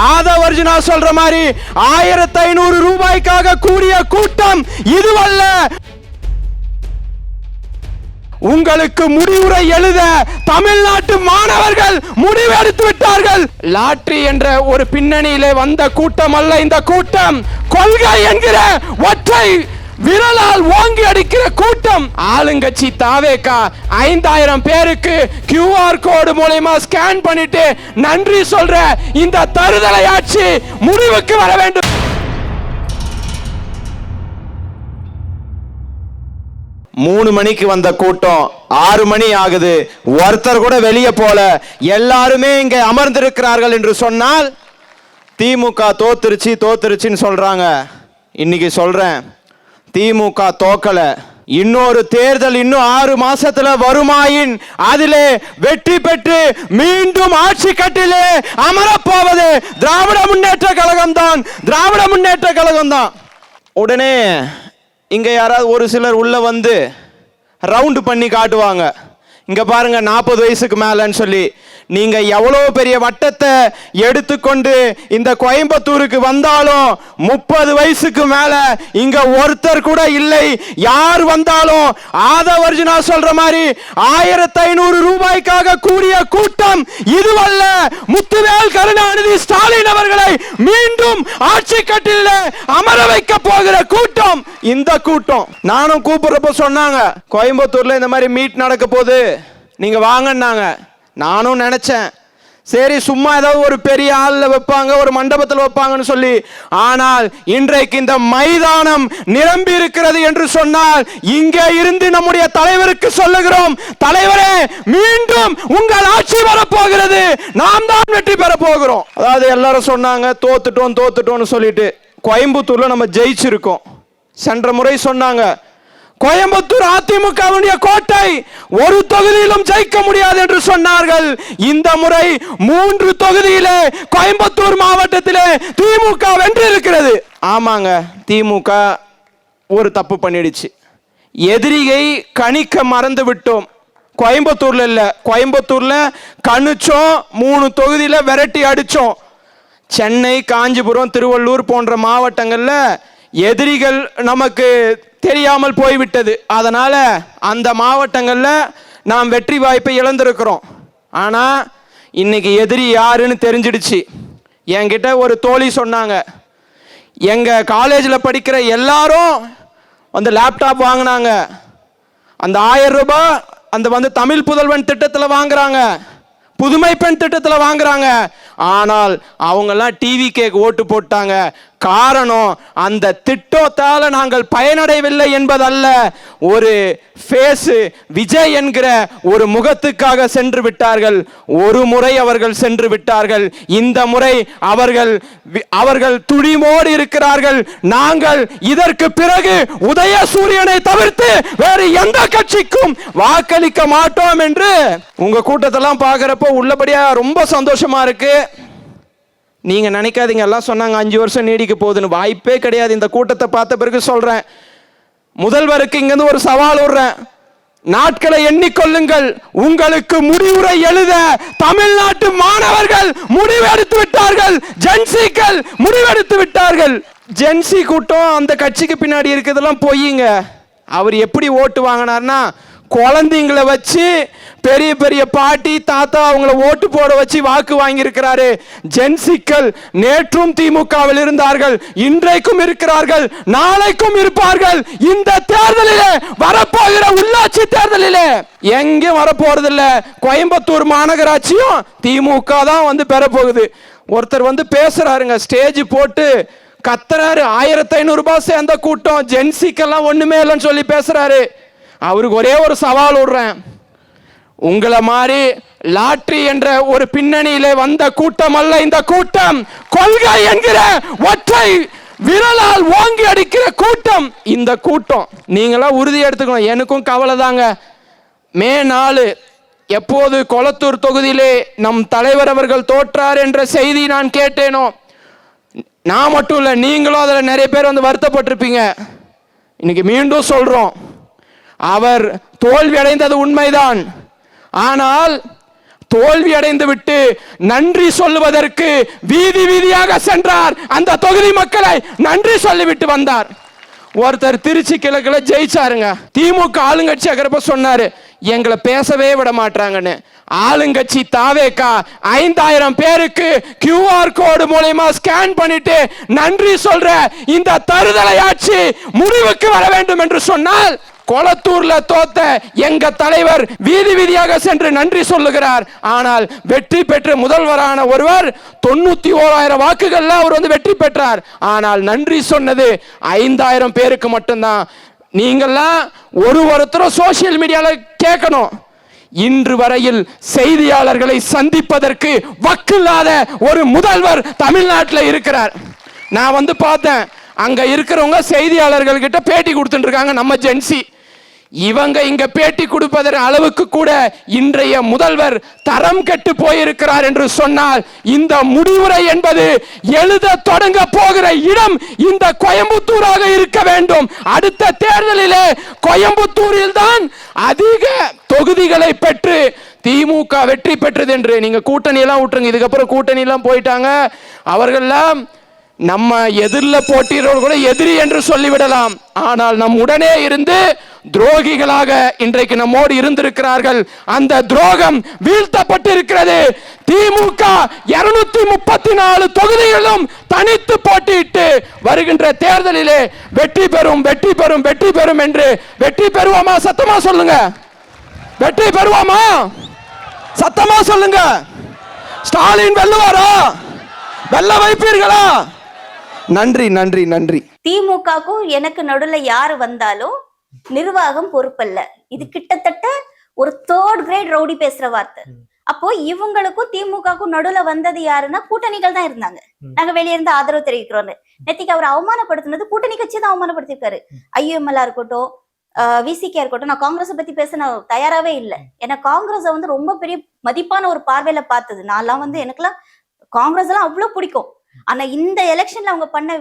ஆதவர்ஜுனா சொல்ற மாதிரி 1500 ரூபாய்க்காக கூடிய கூட்டம் இதுவல்ல. உங்களுக்கு முடிவுரை எழுத தமிழ்நாட்டு மாணவர்கள் முடிவெடுத்து விட்டார்கள். லாட்டரி என்ற ஒரு பின்னணியிலே வந்த கூட்டம் அல்ல இந்த கூட்டம். கொள்கை என்கிற ஒற்றை விரலால் ஓங்கி அடிக்கிற கூட்டம். ஆளுங்கட்சி தாவேகா 5000 பேருக்கு QR கோடு மூலமா ஸ்கேன் பண்ணிட்டு நன்றி சொல்ற இந்த தருதலை ஆட்சி முடிவுக்கு வர வேண்டும். மூணு மணிக்கு வந்த கூட்டம் 6 மணி ஆகுது. ஒருத்தர் கூட வெளியே போல. எல்லாருமே இங்க அமர்ந்திருக்கிறார்கள் என்று சொன்னால் திமுக தோத்துருச்சுன்னு சொல்றாங்க. இன்னைக்கு சொல்றேன், திமுக தோக்கல. இன்னொரு தேர்தல் இன்னும் 6 மாசத்துல வருமாயின் அதிலே வெற்றி பெற்று மீண்டும் ஆட்சி கட்டிலே அமரப்போவது திராவிட முன்னேற்ற கழகம் தான். திராவிட முன்னேற்ற கழகம் தான். உடனே இங்க யாராவது ஒரு சிலர் உள்ள வந்து ரவுண்டு பண்ணி காட்டுவாங்க. இங்க பாருங்க 40 வயசுக்கு மேலன்னு சொல்லி. நீங்க எவ்வளவு பெரிய வட்டத்தை எடுத்துக்கொண்டு இந்த கோயம்புத்தூருக்கு வந்தாலும் 30 வயசுக்கு மேல இங்க ஒருத்தர் கூட இல்லை. யார் வந்தாலும் ஆதவர்ஜுனா சொல்ற மாதிரி 1500 ரூபாய்க்காக கூடிய கூட்டம் இதுவல்ல. முத்துவேல் கருணாநிதி ஸ்டாலின் அவர்களை மீண்டும் ஆட்சி கட்டில அமர வைக்க போகிற கூட்டம் இந்த கூட்டம். நானும் கூப்பிடுறப்ப சொன்னாங்க, கோயம்புத்தூர்ல இந்த மாதிரி மீட் நடக்க போகுது, நீங்க வாங்கன்னாங்க. நானும் நினைச்சேன், சரி சும்மா ஏதாவது ஒரு பெரிய ஆள்ல வைப்பாங்க, ஒரு மண்டபத்தில் வைப்பாங்கன்னு சொல்லி. ஆனால் இன்றைக்கு இந்த மைதானம் நிரம்பி இருக்கிறது என்று சொன்னால் இங்கே இருந்து நம்முடைய தலைவருக்கு சொல்லுகிறோம், தலைவரே மீண்டும் உங்கள் ஆட்சி வரப்போகிறது, நாம் தான் வெற்றி பெற போகிறோம். அதாவது எல்லாரும் சொன்னாங்க தோத்துட்டோம்னு சொல்லிட்டு. கோயம்புத்தூர்ல நம்ம ஜெயிச்சிருக்கோம். சென்ற முறை சொன்னாங்க கோயம்புத்தூர் அதிமுகவுடைய கோட்டை, ஒரு தொகுதியிலும் ஜெயிக்க முடியாது என்று சொன்னார்கள். இந்த முறை 3 தொகுதியிலே கோயம்புத்தூர் மாவட்டத்திலே திமுக வென்று இருக்கிறது. ஆமாங்க, திமுக ஒரு தப்பு பண்ணிடுச்சு. எதிரியை கணிக்க மறந்து விட்டோம். கோயம்புத்தூர்ல இல்ல, கோயம்புத்தூர்ல கணிச்சோம், 3 தொகுதியில விரட்டி அடிச்சோம். சென்னை, காஞ்சிபுரம், திருவள்ளூர் போன்ற மாவட்டங்கள்ல எதிரிகள் நமக்கு தெரியாமல் போய்விட்டது. அதனால அந்த மாவட்டங்கள்ல நாம் வெற்றி வாய்ப்பை இழந்திருக்கிறோம். ஆனா இன்னைக்கு எதிரி யாருன்னு தெரிஞ்சிடுச்சு. என்கிட்ட ஒரு தோழி சொன்னாங்க, எங்க காலேஜில் படிக்கிற எல்லாரும் அந்த லேப்டாப் வாங்கினாங்க, அந்த 1000 ரூபாய் அந்த தமிழ் புதல்வன் திட்டத்தில் வாங்குறாங்க, புதுமை பெண் திட்டத்தில் வாங்குறாங்க. ஆனால் அவங்கெல்லாம் டிவி கேக்கு ஓட்டு போட்டாங்க. காரணம், அந்த திட்டத்தால நாங்கள் பயனடையவில்லை என்பதல்ல, ஒரு ஃபேஸ் விஜய் என்கிற ஒரு முகத்துக்காக சென்று விட்டார்கள். ஒரு முறை அவர்கள் சென்று விட்டார்கள். இந்த முறை அவர்கள் துடிமோடு இருக்கிறார்கள். நாங்கள் இதற்கு பிறகு உதயசூரியனை தவிர்த்து வேறு எந்த கட்சிக்கும் வாக்களிக்க மாட்டோம் என்று உங்க கூட்டத்தெல்லாம் பார்க்கிறப்போ உள்ளபடியா ரொம்ப சந்தோஷமா இருக்கு. நீங்க நினைக்காதீங்க எல்லாம் சொன்னாங்க 5 வருஷம் நீடிக்க போகுதுன்னு. வாய்ப்பே கிடையாது. இந்த கூட்டத்தை பார்த்த பிறகு சொல்றேன், முதல்வருக்கு இங்கிருந்து ஒரு சவால் விடுறேன், நாட்களை எண்ணிக்கொள்ளுங்கள். உங்களுக்கு முடிவுரை எழுத தமிழ்நாட்டு மாணவர்கள் முடிவெடுத்து விட்டார்கள். ஜென்சிகள் முடிவெடுத்து விட்டார்கள். ஜென்சி கூட்டம் அந்த கட்சிக்கு பின்னாடி இருக்கிறதெல்லாம் பொய்யுங்க. அவர் எப்படி ஓட்டு வாங்கினார்னா, குழந்தைங்களை வச்சு பெரிய பெரிய பாட்டி தாத்தா அவங்கள ஓட்டு போட வச்சு வாக்கு வாங்கி இருக்கிறாரு. ஜென்சிக்கள் நேற்றும் திமுகவில் இருந்தார்கள், இன்றைக்கும் இருக்கிறார்கள், நாளைக்கும் இருப்பார்கள். இந்த தேர்தலிலே, வரப்போகிற உள்ளாட்சி தேர்தலிலே எங்கே வரப்போறதில்ல. கோயம்புத்தூர் மாநகராட்சியும் திமுக தான் பெற போகுது. ஒருத்தர் பேசுறாருங்க, ஸ்டேஜ் போட்டு கத்துறாரு, 1500 ரூபாய் சேர்ந்த கூட்டம், ஜென்சிக்கெல்லாம் ஒண்ணுமே இல்லைன்னு சொல்லி பேசுறாரு. அவருக்கு ஒரே ஒரு சவால் விடுறேன், உங்களை மாதிரி லாட்டரி என்ற ஒரு பின்னணியிலே வந்த கூட்டம் அல்ல இந்த கூட்டம். கொள்கை என்கிற ஒற்றை விரலால் ஓங்கி அடிக்கிற கூட்டம் இந்த கூட்டம். நீங்களா உறுதி எடுத்துக்கணும். எனக்கும் கவலை தாங்க. மே 4 எப்போது கொளத்தூர் தொகுதியிலே நம் தலைவர் அவர்கள் தோற்றார் என்ற செய்தி நான் கேட்டேனோ, நான் மட்டும் இல்லை, நீங்களும் அதில் நிறைய பேர் வருத்தப்பட்டிருப்பீங்க. இன்னைக்கு மீண்டும் சொல்றோம், அவர் தோல்வி அடைந்தது உண்மைதான். ஆனால் தோல்வி அடைந்து விட்டு நன்றி சொல்லுவதற்கு வீதி வீதியாக சென்றார். அந்த தொகுதி மக்களை நன்றி சொல்லிவிட்டு வந்தார். ஒருத்தர் திருச்சி கிழக்குல ஜெயிச்சாருங்க. திமுக ஆளுங்கட்சி இருக்கிறப்ப சொன்னாரு, எங்களை பேசவே விட மாட்டாங்கன்னு. ஆளுங்கட்சி தாவேகா 5000 பேருக்கு QR கோடு மூலமா ஸ்கேன் பண்ணிட்டு நன்றி சொல்ற இந்த தருதலை ஆட்சி முடிவுக்கு வர வேண்டும் என்று சொன்னால், கொளத்தூர்ல தோத்த எங்க தலைவர் வீதி வீதியாக சென்று நன்றி சொல்லுகிறார். ஆனால் வெற்றி பெற்ற முதல்வரான ஒருவர் 91,000 வாக்குகள்ல அவர் வந்து வெற்றி பெற்றார். ஆனால் நன்றி சொன்னது 5000 பேருக்கு மட்டும்தான். நீங்கள்லாம் ஒருத்தரும் சோசியல் மீடியால கேட்கணும், இன்று வரையில் செய்தியாளர்களை சந்திப்பதற்கு வக்கில்லாத ஒரு முதல்வர் தமிழ்நாட்டில் இருக்கிறார். நான் வந்து பார்த்தேன், அங்க இருக்கிறவங்க செய்தியாளர்கள் கிட்ட பேட்டி கொடுத்துட்டு இருக்காங்க. நம்ம ஜென்சி இவங்க இங்க பேட்டி கொடுப்பதன் அளவுக்கு கூட இன்றைய முதல்வர் தரம் கெட்டு போயிருக்கிறார் என்று சொன்னால், இந்த முடிவுரை என்பது எழுத தொடங்க போகிற இடம் இந்த கோயம்புத்தூராக இருக்க வேண்டும். அடுத்த தேர்தலிலே கோயம்புத்தூரில் தான் அதிக தொகுதிகளை பெற்று திமுக வெற்றி பெற்றது என்று. நீங்க கூட்டணி எல்லாம் விட்டுருங்க, இதுக்கப்புறம் கூட்டணி எல்லாம் போயிட்டாங்க. அவர்கள்லாம் நம்ம எதிரில் போட்டியவர்கள் கூட எதிரி என்று சொல்லிவிடலாம். ஆனால் நம் உடனே இருந்து துரோகிகளாக இன்றைக்கு நம்மோடு இருந்திருக்கிறார்கள். அந்த துரோகம் வீழ்த்தப்பட்டிருக்கிறது. திமுக 234 தொகுதிகளும் தனித்து போட்டியிட்டு வருகின்ற தேர்தலிலே வெற்றி பெறும் வெற்றி பெறும் வெற்றி பெறும் என்று. வெற்றி பெறுவோமா? சத்தமா சொல்லுங்க. வெற்றி பெறுவோமா? சத்தமா சொல்லுங்க. ஸ்டாலின் வெல்லுவாரா? வெல்ல வைப்பீர்களா? நன்றி நன்றி நன்றி. திமுகக்கும் எனக்கு நடுவுல யாரு வந்தாலும் நிர்வாகம் பொறுப்பல்ல. இது கிட்டத்தட்ட ஒரு 3rd கிரேட் ரவுடி பேசுற வார்த்தை. அப்போ இவங்களுக்கும் திமுகக்கும் நடுவுல வந்தது யாருன்னா கூட்டணிகள் தான் இருந்தாங்க. நாங்க வெளியே இருந்து ஆதரவு தெரிவிக்கிறோம். நேத்திக்கு அவர் அவமானப்படுத்தினது கூட்டணி கட்சி தான் அவமானப்படுத்திருக்காரு. IUML இருக்கட்டும், VCK இருக்கட்டும். நான் காங்கிரஸ் பத்தி பேச நான் தயாராவே இல்லை. ஏன்னா காங்கிரஸ் வந்து ரொம்ப பெரிய மதிப்பான ஒரு பார்வையில பார்த்தது. நான்லாம் வந்து எனக்குலாம் காங்கிரஸ் எல்லாம் அவ்வளவு பிடிக்கும். ஆனா இந்த எலெக்ஷன்ல அவங்க பண்ண